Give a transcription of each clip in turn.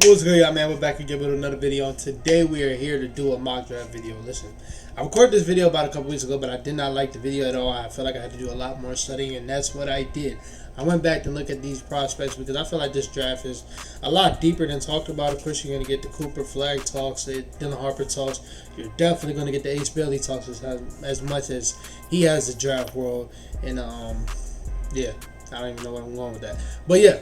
What's good, y'all, man? We're back again with another video, and today we are here to do a mock draft video. Listen, I recorded this video about a couple weeks ago, but I did not like the video at all. I felt like I had to do a lot more studying, and that's what I did. I went back to look at these prospects because I feel like this draft is a lot deeper than talked about. Of course, you're going to get the Cooper Flag talks, the Dylan Harper talks. You're definitely going to get the Ace Bailey talks as much as he has the draft world. And, yeah, I don't even know where I'm going with that. But, yeah.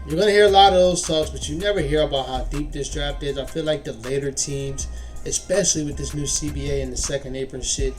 You're going to hear a lot of those talks, but you never hear about how deep this draft is. I feel like the later teams, especially with this new CBA and the second apron shit,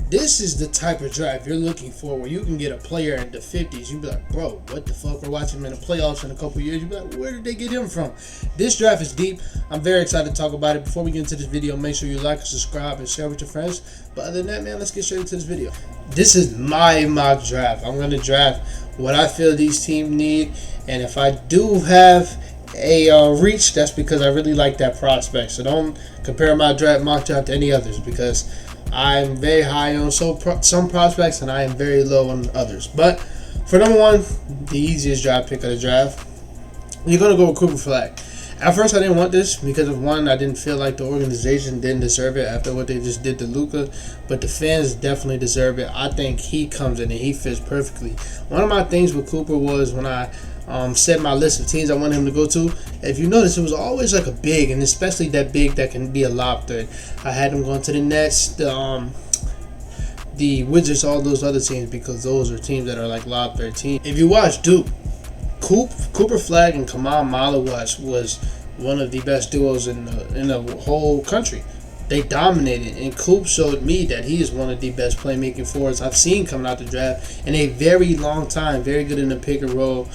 this is the type of draft you're looking for where you can get a player in the 50s. You'd be like, bro, what the fuck? We're watching him in the playoffs in a couple years. You'd be like, where did they get him from? This draft is deep. I'm very excited to talk about it. Before we get into this video, make sure you like and subscribe and share with your friends. But other than that, man, let's get straight into this video. This is my mock draft. I'm going to draft what I feel these teams need. And if I do have a reach, that's because I really like that prospect. So don't compare my mock draft to any others, because I'm very high on some prospects and I am very low on others. But for number one, the easiest draft pick of the draft, you're going to go with Cooper Flag. At first, I didn't want this because of one, I didn't feel like the organization didn't deserve it after what they just did to Luka, but the fans definitely deserve it. I think he comes in and he fits perfectly. One of my things with Cooper was when I set my list of teams I wanted him to go to, if you notice, it was always like a big, and especially that big that can be a lob threat. I had him going to the Nets, the Wizards, all those other teams, because those are teams that are like lob threat teams. If you watch Duke, Cooper Flag and Kamal Malawatch was one of the best duos in the whole country. They dominated, and Coop showed me that he is one of the best playmaking forwards I've seen coming out the draft in a very long time. Very good in the pick and roll,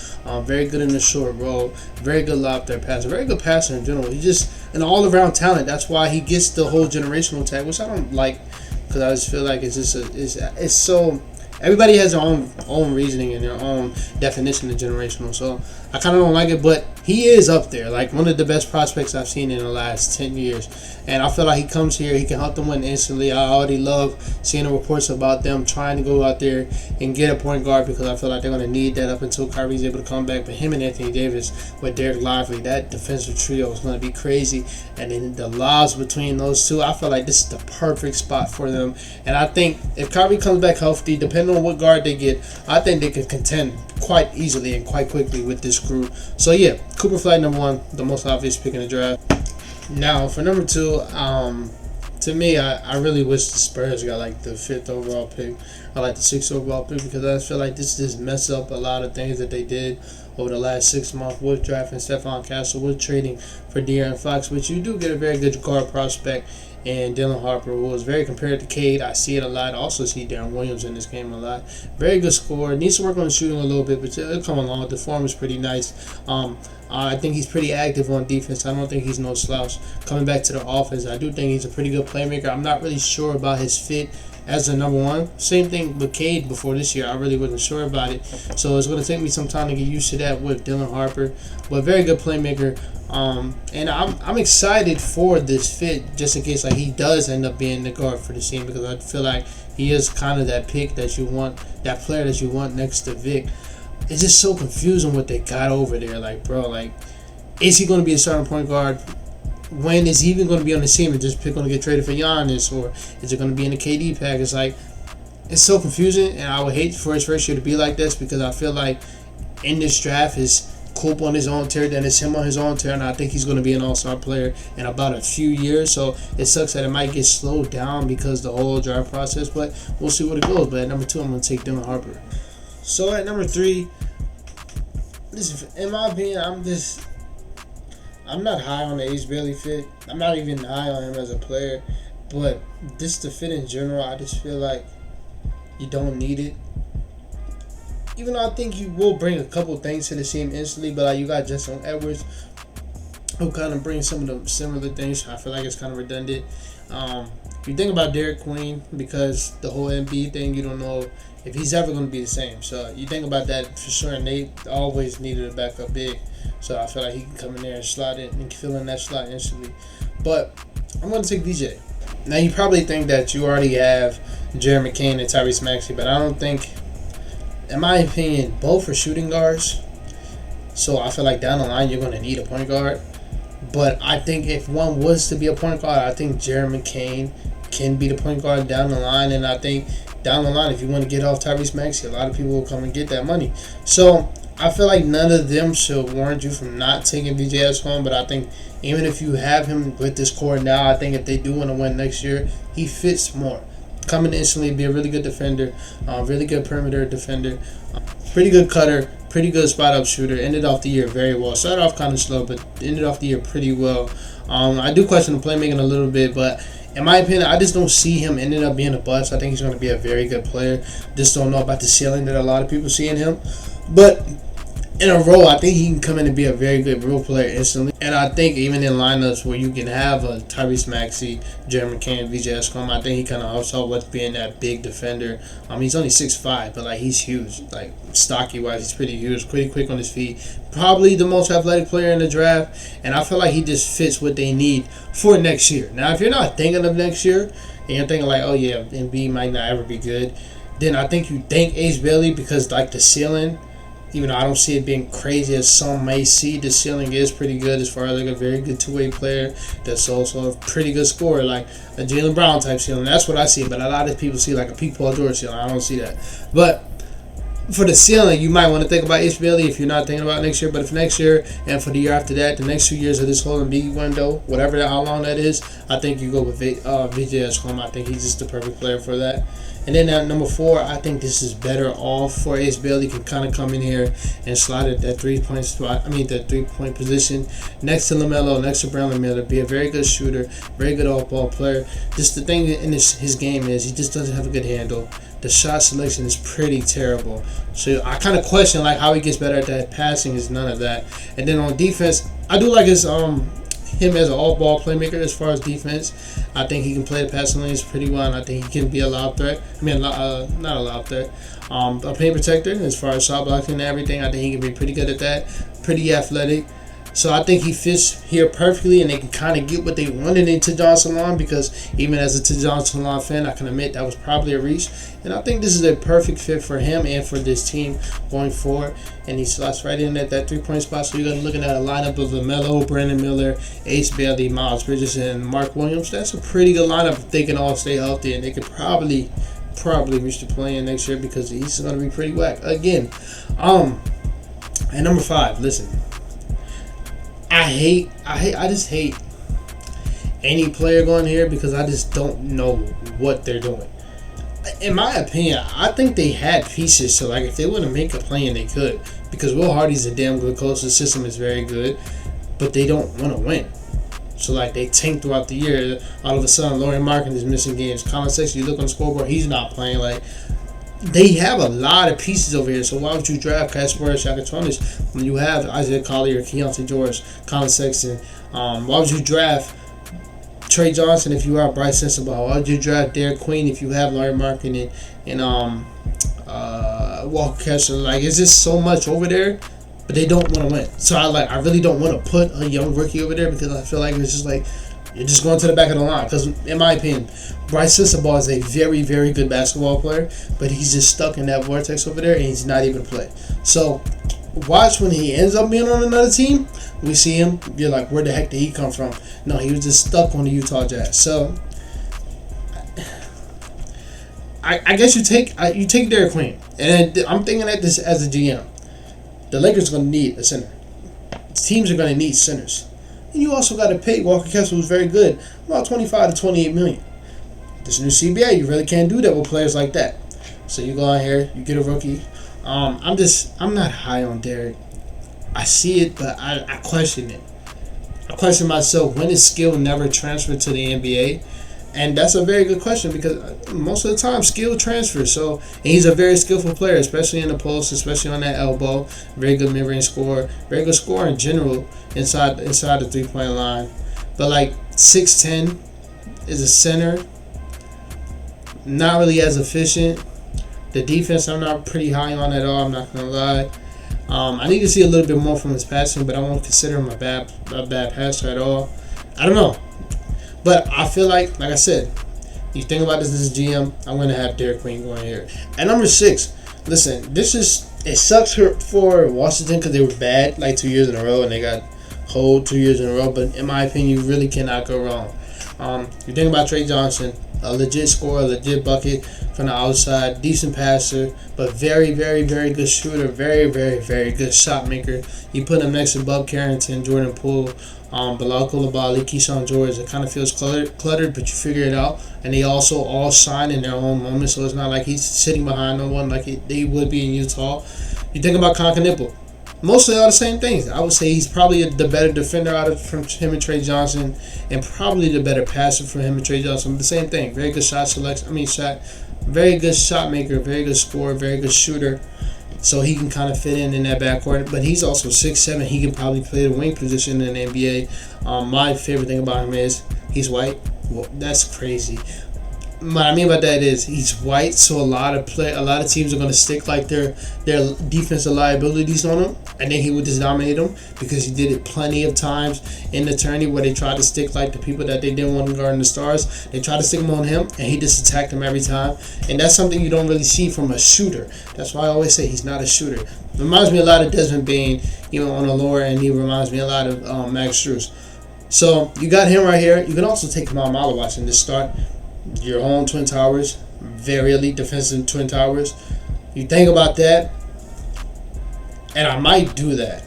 very good in the short roll, very good lob threat passer, very good passer in general. He's just an all-around talent. That's why he gets the whole generational tag, which I don't like, because I just feel like it's so. Everybody has their own reasoning and their own definition of generational, so I kind of don't like it, but he is up there, like one of the best prospects I've seen in the last 10 years, and I feel like he comes here, he can help them win instantly. I already love seeing the reports about them trying to go out there and get a point guard, because I feel like they're going to need that up until Kyrie's able to come back, but him and Anthony Davis with Derek Lively, that defensive trio is going to be crazy, and then the lobs between those two, I feel like this is the perfect spot for them, and I think if Kyrie comes back healthy, depending on what guard they get, I think they can contend quite easily and quite quickly with this group. So yeah, Cooper Flag number one, the most obvious pick in the draft. Now for number two, to me, I really wish the Spurs got like the 5th overall pick. I like the 6th overall pick, because I feel like this just messed up a lot of things that they did over the last 6 months with drafting Stephon Castle, with trading for De'Aaron Fox, which you do get a very good guard prospect, and Dylan Harper, who was very compared to Cade. I see it a lot. I also see Darren Williams in this game a lot. Very good scorer. Needs to work on the shooting a little bit, but it'll come along. The form is pretty nice. I think he's pretty active on defense. I don't think he's no slouch. Coming back to the offense, I do think he's a pretty good playmaker. I'm not really sure about his fit as a number one. Same thing with Cade before this year. I really wasn't sure about it. So it's going to take me some time to get used to that with Dylan Harper. But very good playmaker. And I'm excited for this fit, just in case like he does end up being the guard for the team, because I feel like he is kind of that pick that you want, that player that you want next to Vic. It's just so confusing what they got over there. Like, bro, like, is he going to be a starting point guard? When is he even going to be on the team? Is this pick going to get traded for Giannis, or is it going to be in the KD pack? It's like, it's so confusing, and I would hate for his first year to be like this, because I feel like in this draft is Coop on his own tear, then it's him on his own tear, and I think he's going to be an all-star player in about a few years. So it sucks that it might get slowed down because of the whole draft process, but we'll see what it goes. But at number two, I'm going to take Dylan Harper. So at number three, listen, in my opinion, I'm not high on the Ace Bailey fit. I'm not even high on him as a player, but just the fit in general, I just feel like you don't need it. Even though I think you will bring a couple things to the team instantly, but like you got Justin Edwards, who kind of brings some of the similar things. I feel like it's kind of redundant. You think about Derek Queen, because the whole MB thing, you don't know if he's ever going to be the same. So you think about that for sure, and they always needed a backup big. So I feel like he can come in there and slot it and fill in that slot instantly. But I'm going to take VJ. Now you probably think that you already have Jared McCain and Tyrese Maxey, but I don't think, in my opinion, both are shooting guards. So I feel like down the line you're going to need a point guard. But I think if one was to be a point guard, I think Jared McCain can be the point guard down the line. And I think down the line, if you want to get off Tyrese Maxey, a lot of people will come and get that money. So I feel like none of them should warrant you from not taking VJS home. But I think even if you have him with this core now, I think if they do want to win next year, he fits more. Coming instantly, be a really good defender, really good perimeter defender, pretty good cutter, pretty good spot up shooter. Ended off the year very well. Started off kind of slow, but ended off the year pretty well. I do question the playmaking a little bit, but in my opinion, I just don't see him ending up being a bust. I think he's going to be a very good player. Just don't know about the ceiling that a lot of people see in him. But in a role, I think he can come in and be a very good role player instantly. And I think even in lineups where you can have a Tyrese Maxey, Jared McCain, VJ Escom, I think he kind of helps out with being that big defender. He's only 6'5", but like he's huge. Like stocky wise, he's pretty huge, pretty quick on his feet. Probably the most athletic player in the draft, and I feel like he just fits what they need for next year. Now, if you're not thinking of next year and you're thinking like, oh yeah, Embiid might not ever be good, then I think you think Ace Bailey because like the ceiling. Even though I don't see it being crazy as some may see, the ceiling is pretty good as far as like a very good two-way player that's also a pretty good scorer, like a Jaylen Brown type ceiling. That's what I see, but a lot of people see like a Pete Paul George ceiling. I don't see that. But for the ceiling, you might want to think about Ace Bailey if you're not thinking about next year. But if next year and for the year after that, the next 2 years of this whole Embiid window, whatever how long that is, I think you go with VJ Home. I think he's just the perfect player for that. And then at number 4, I think this is better off for Ace Bailey. Can kind of come in here and slide at that 3-point spot. I mean, that 3-point position next to LaMelo, next to Brandon Miller. Be a very good shooter, very good off-ball player. Just the thing in his game is he just doesn't have a good handle. The shot selection is pretty terrible. So I kind of question like how he gets better at that. Passing is none of that. And then on defense, I do like his him as an off-ball playmaker as far as defense. I think he can play the passing lanes pretty well, and I think he can be a lob threat. I mean, not a lob threat. A paint protector as far as shot blocking and everything. I think he can be pretty good at that. Pretty athletic. So I think he fits here perfectly, and they can kind of get what they wanted in Tidjane Salaam, because even as a Tidjane Salaam fan, I can admit that was probably a reach. And I think this is a perfect fit for him and for this team going forward. And he slots right in at that 3-point spot. So you're looking at a lineup of LaMelo, Brandon Miller, Ace Bailey, Miles Bridges, and Mark Williams. That's a pretty good lineup if they can all stay healthy, and they could probably reach the play-in next year, because the East is going to be pretty whack again. At number 5, listen. I just hate any player going here, because I just don't know what they're doing. In my opinion, I think they had pieces, so like if they want to make a play-in, they could, because Will Hardy's a damn good coach. The system is very good, but they don't want to win. So like they tank throughout the year. All of a sudden, Lauri Markkanen is missing games. Colin Sexton, you look on the scoreboard, he's not playing. Like they have a lot of pieces over here, so why would you draft Casper Shakatonis when you have Isaiah Collier, Keontae George, Colin Sexton? Why would you draft Trey Johnson if you are Bryce Sensabaugh? Why would you draft Derek Queen if you have Lauri Markkanen and Walker Kessler? Like, it's just so much over there, but they don't want to win. So I really don't want to put a young rookie over there, because I feel like it's just like you're just going to the back of the line. Because in my opinion, Bryce Sensabaugh is a very, very good basketball player, but he's just stuck in that vortex over there, and he's not even play. So watch when he ends up being on another team. We see him, you're like, where the heck did he come from? No, he was just stuck on the Utah Jazz. So I guess you take Derek Queen, and I'm thinking at this as a GM. The Lakers are going to need a center. Teams are going to need centers. And you also got to pay Walker Kessler, who's very good, about $25 to $28 million. This new CBA, you really can't do that with players like that. So you go out here, you get a rookie. I'm not high on Derek. I see it, but I question it. I question myself, when is skill never transferred to the NBA? And that's a very good question, because most of the time skill transfers. So, and he's a very skillful player, especially in the post, especially on that elbow. Very good mid-range scorer, very good scorer in general inside the 3-point line. But like 6'10" is a center, not really as efficient. The defense I'm not pretty high on at all, I'm not gonna lie. I need to see a little bit more from his passing, but I won't consider him a bad passer at all. I don't know. But I feel like I said, you think about this as a GM, I'm going to have Derek Queen going here. At number 6, listen, it sucks for Washington, because they were bad like 2 years in a row, and they got hold 2 years in a row. But in my opinion, you really cannot go wrong. You think about Trey Johnson, a legit scorer, a legit bucket from the outside, decent passer, but very, very, very good shooter, very, very, very good shot maker. You put him next to Bub Carrington, Jordan Poole, Bilal Coulibaly, Keyshawn George. It kind of feels cluttered, but you figure it out. And they also all shine in their own moment, so it's not like he's sitting behind no one like they would be in Utah. You think about Concanipple. Mostly all the same things. I would say he's probably the better defender from him and Trey Johnson, and probably the better passer from him and Trey Johnson. But the same thing. Very good shot selection. Very good shot maker, very good scorer, very good shooter. So he can kind of fit in that backcourt. But he's also 6'7". He can probably play the wing position in the NBA. My favorite thing about him is he's white. Well, that's crazy. What I mean by that is he's white, so a lot of teams are going to stick like their defensive liabilities on him, and then he would just dominate them because he did it plenty of times in the tourney where they tried to stick like the people that they didn't want to guard in the stars. They tried to stick them on him, and he just attacked them every time. And that's something you don't really see from a shooter. That's why I always say he's not a shooter. Reminds me a lot of Desmond Bane, on the lower end. He reminds me a lot of Max Strus. So you got him right here. You can also take Kamal Malawach in this start. Your own Twin Towers, very elite defensive Twin Towers. You think about that, and I might do that.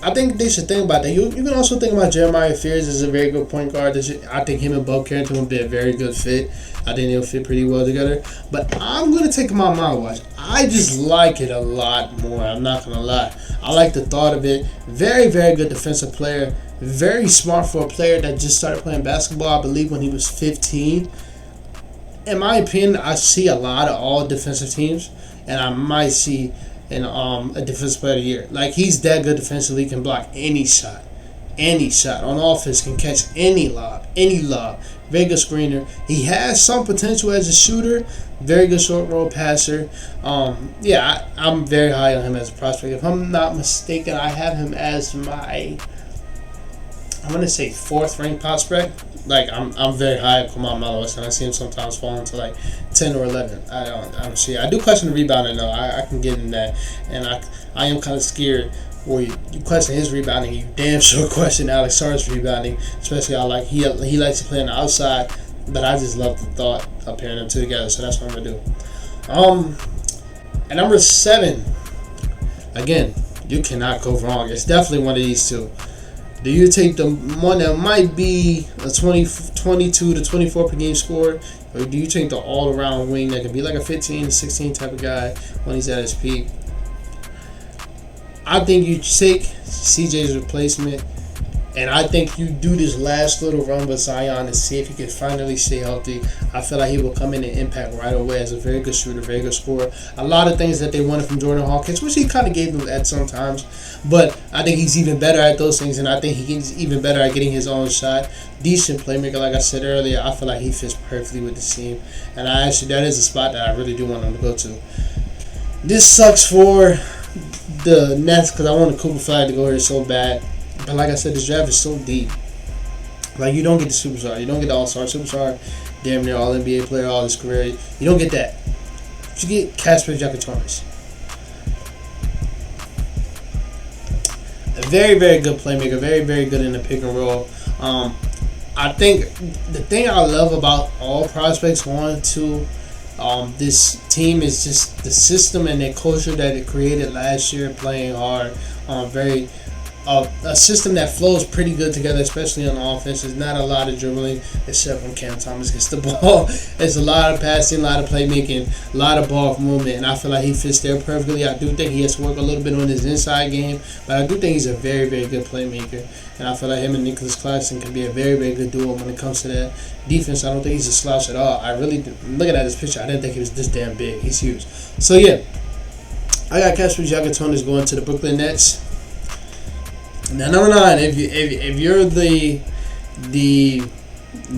I think they should think about that. You can also think about Jeremiah Fears as a very good point guard. I think him and Bub Carrington would be a very good fit. I think they'll fit pretty well together. But I'm going to take him on my watch. I just like it a lot more. I'm not going to lie. I like the thought of it. Very, very good defensive player. Very smart for a player that just started playing basketball, I believe, when he was 15. In my opinion, I see a lot of all defensive teams, and I might see a defensive player of the year. Like, he's that good defensively, can block any shot. Any shot. On offense, can catch any lob. Very good screener. He has some potential as a shooter. Very good short roll passer. I'm very high on him as a prospect. If I'm not mistaken, I have him as my, I'm gonna say 4th ranked prospect. Like, I'm very high on Kamal Malawach, and I see him sometimes fall into like 10 or 11. I don't see. I do question the rebounding though. I can get in that, and I am kind of scared. Where you question his rebounding, you damn sure question Alex Sarge's rebounding. Especially, he likes to play on the outside, but I just love the thought of pairing them two together. So that's what I'm gonna do. At number 7, again, you cannot go wrong. It's definitely one of these two. Do you take the one that might be a 22 to 24 per game score, or do you take the all-around wing that can be like a 15 to 16 type of guy when he's at his peak? I think you take CJ's replacement, and I think you do this last little run with Zion to see if he can finally stay healthy. I feel like he will come in and impact right away as a very good shooter, very good scorer. A lot of things that they wanted from Jordan Hawkins, which he kind of gave them at some times, but I think he's even better at those things, and I think he's even better at getting his own shot. Decent playmaker, like I said earlier. I feel like he fits perfectly with the team, and that is a spot that I really do want him to go to. This sucks for the Nets because I want the Cooper Flag to go here so bad. But like I said, this draft is so deep. Like, you don't get the superstar. You don't get the all-star superstar, damn near all-NBA player all his career. You don't get that. You get Casper Giacotonis. A very, very good playmaker. Very, very good in the pick and roll. I think the thing I love about all prospects going to this team is just the system and the culture that it created last year, playing hard. A system that flows pretty good together, especially on offense. There's not a lot of dribbling, except when Cam Thomas gets the ball. There's a lot of passing, a lot of playmaking, a lot of ball movement, and I feel like he fits there perfectly. I do think he has to work a little bit on his inside game, but I do think he's a very, very good playmaker, and I feel like him and Nicholas Claxton can be a very, very good duo when it comes to that defense. I don't think he's a slouch at all. Looking at this picture, I didn't think he was this damn big. He's huge. So yeah, I got Casper Giacotonis going to the Brooklyn Nets. Now, number 9, if you're the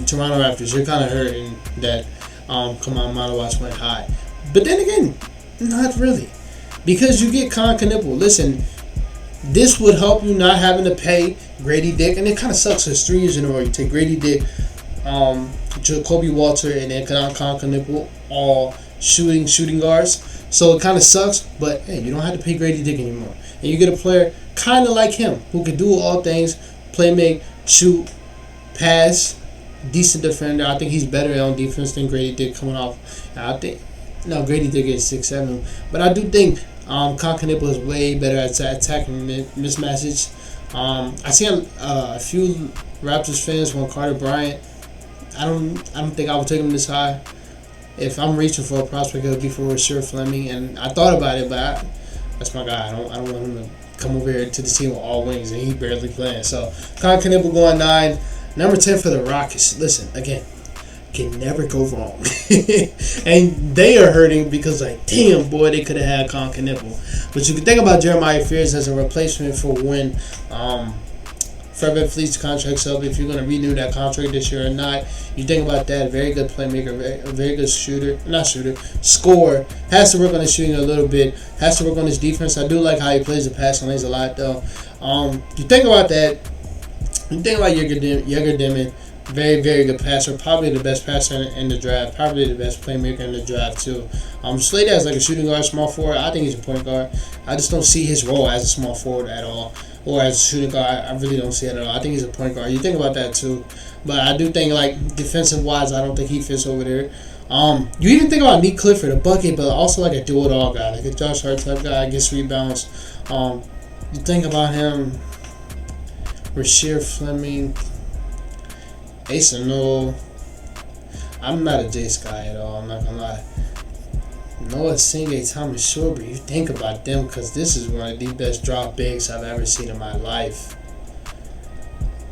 Toronto Raptors, you're kind of hurting that Kamal Malawach went high. But then again, not really. Because you get Concanipple. Listen, this would help you not having to pay Grady Dick. And it kind of sucks because 3 years in a row you take Grady Dick, Jacoby Walter, and then Concanipple, all shooting guards. So it kind of sucks, but hey, you don't have to pay Grady Dick anymore. And you get a player kind of like him, who can do all things, play, make, shoot, pass, decent defender. I think he's better on defense than Grady did coming off. I think Grady did get 6'7", but I do think Concanipo is way better at attacking mismatches. I see a few Raptors fans want Carter Bryant. I don't think I would take him this high. If I'm reaching for a prospect, it would be for Rasheed Fleming, and I thought about it, but that's my guy. I don't want him to come over here to the team with all wings, and he barely playing. So Concanipo going 9. Number 10 for the Rockets. Listen, again, can never go wrong. And they are hurting because, like, damn, boy, they could have had Concanipo. But you can think about Jeremiah Fears as a replacement for when Fred VanVleet's contract's up, if you're going to renew that contract this year or not. You think about that, very good playmaker, a very good scorer. Has to work on his shooting a little bit, has to work on his defense. I do like how he plays the passing lanes a lot, though. You think about that, you think about Yeager Dimon, very, very good passer, probably the best passer in the draft, probably the best playmaker in the draft, too. Slater as like a shooting guard, small forward. I think he's a point guard. I just don't see his role as a small forward at all, or as a shooting guard. I really don't see it at all. I think he's a point guard. You think about that, too. But I do think, like, defensive-wise, I don't think he fits over there. You even think about Nick Clifford, a bucket, but also like a do-it-all guy, like a Josh Hart type guy, gets rebounds. You think about him, Rasheed Fleming, Asa Noel. I'm not a Jace guy at all, I'm not going to lie. Noah Singh, Thomas Schobert, you think about them, because this is one of the best drop bigs I've ever seen in my life.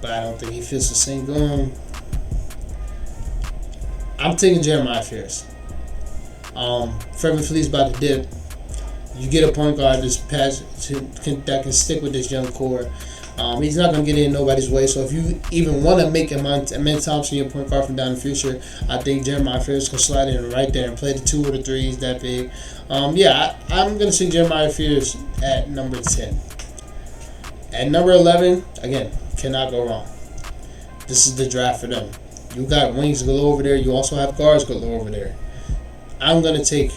But I don't think he fits the same going. I'm taking Jeremiah Fears. Fred VanVleet's about to dip. You get a point guard that can stick with this young core. He's not going to get in nobody's way. So if you even want to make Amen Thompson your point guard from down the future, I think Jeremiah Fears can slide in right there and play the 2 or the 3. He's that big. I'm going to see Jeremiah Fears at number 10. At number 11, again, cannot go wrong. This is the draft for them. You got wings galore over there. You also have guards galore over there. I'm going to take...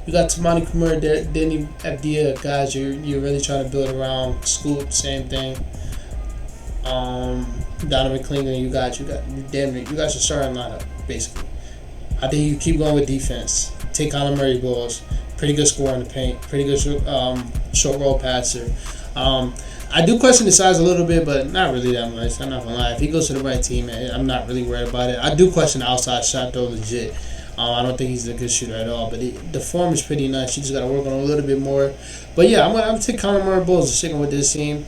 You got Tamani Kumar, Denny Abdia, guys you're really trying to build around. Scoop, same thing. Donovan Klinger, you got your starting lineup, basically. I think you keep going with defense. Take Colin Murray balls. Pretty good scorer in the paint. Pretty good short roll passer. I do question the size a little bit, but not really that much. I'm not going to lie. If he goes to the right team, I'm not really worried about it. I do question the outside shot, though, legit. I don't think he's a good shooter at all, but the form is pretty nice. You just got to work on it a little bit more. But yeah, I'm gonna take Colin Murray Bulls. Sticking with this team,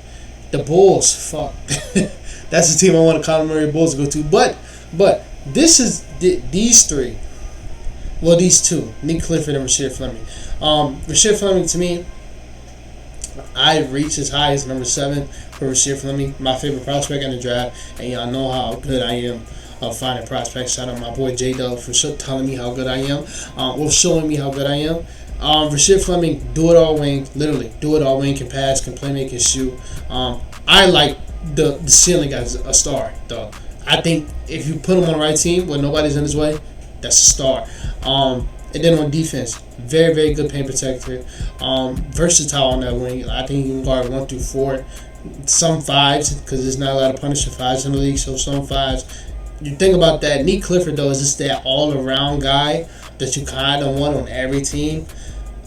the Bulls. Fuck, that's the team I want the Colin Murray Bulls to go to. But this is these three. Well, these two, Nick Clifford and Rasheed Fleming. Rasheed Fleming, to me, I reached as high as number 7 for Rasheed Fleming, my favorite prospect in the draft, and y'all know how good I am finding prospects. Shout out my boy J-Dub for telling me how good I am, or showing me how good I am. Rasheed Fleming, do-it-all wing, literally do-it-all wing, can pass, can play, make, can shoot. I like the ceiling as a star, though. I think if you put him on the right team where nobody's in his way, that's a star. And then on defense, very, very good paint protector. Versatile on that wing. I think he can guard 1 through 4. Some 5s, because there's not a lot of Punisher 5s in the league, so some 5s. You think about that. Nick Clifford, though, is just that all-around guy that you kind of want on every team.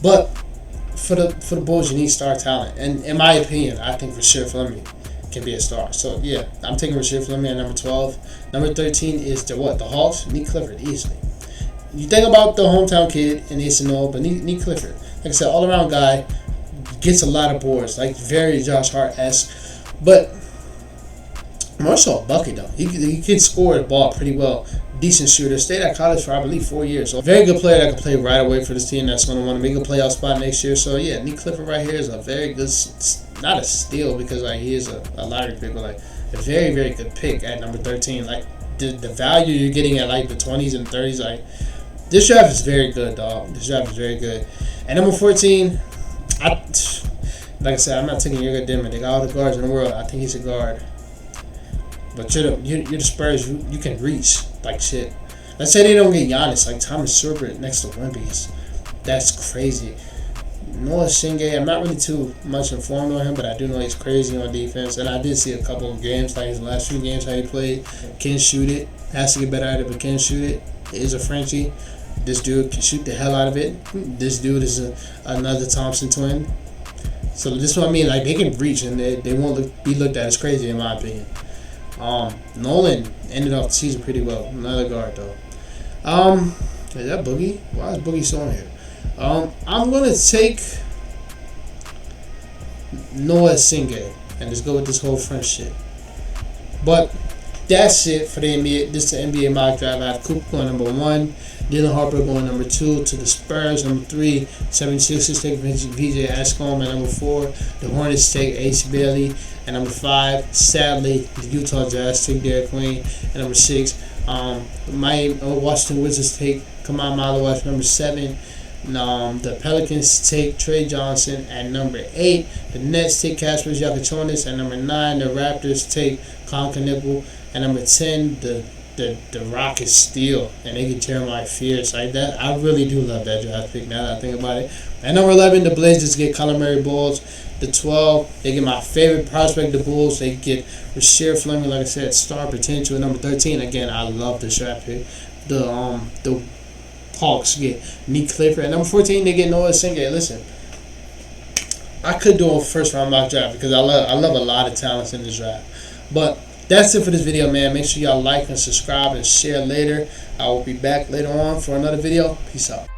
But for the Bulls, you need star talent. And in my opinion, I think Rasheed Fleming can be a star. So, yeah, I'm taking Rasheed Fleming at number 12. Number 13 is the Hawks? Nick Clifford, easily. You think about the hometown kid in Asa, but Nick Clifford, like I said, all-around guy, gets a lot of boards, like very Josh Hart-esque. But more so a bucket, though. He can score the ball pretty well. Decent shooter. Stayed at college for, I believe, 4 years. So very good player that can play right away for this team that's going to want to make a playoff spot next year. So, yeah, Nick Clifford right here is a very good, not a steal because like he is a lottery pick, but like a very, very good pick at number 13. Like the value you're getting at like the 20s and 30s, like this draft is very good, dog. This draft is very good. And number 14, like I said, I'm not taking Yeager Dimon. They got all the guards in the world. I think he's a guard. But you're the Spurs. You can reach like shit. Let's say they don't get Giannis, like Thomas Schobert next to Wemby. That's crazy. Noah Shinge, I'm not really too much informed on him, but I do know he's crazy on defense. And I did see a couple of games, like his last few games, how he played. Can shoot it. Has to get better at it, but can shoot it. He is a Frenchie. This dude can shoot the hell out of it. This dude is another Thompson twin. So this is what I mean. Like, they can reach, and they won't be looked at as crazy, in my opinion. Nolan ended off the season pretty well. Another guard, though. Is that Boogie? Why is Boogie still on here? I'm gonna take Noah Singh and just go with this whole French shit. But that's it for the NBA. This is the NBA mock draft. I have Cooper going number 1, Dylan Harper going number 2 to the Spurs. Number 3, 76ers take VJ Ashcombe. And number 4, the Hornets take Ace Bailey. And number 5, sadly, the Utah Jazz take Derek Queen. And number 6, Washington Wizards take Kamal Malawat. Number 7, the Pelicans take Trey Johnson. At number 8, the Nets take Kasper Giacochonis. At number 9, the Raptors take Colin Knippel. At number 10, the Rockets steal, and they get Jeremiah Fierce. Like that, I really do love that draft pick now that I think about it. At number 11, the Blazers get Colin Murray Bulls. The 12, they get my favorite prospect, the Bulls. They get Rasheed Fleming, like I said, star potential. At number 13, again, I love this draft pick. The Hawks get Nick Clifford. At number 14, they get Noah Singh. Listen, I could do a first round mock draft because I love a lot of talents in this draft. But that's it for this video, man. Make sure y'all like and subscribe and share later. I will be back later on for another video. Peace out.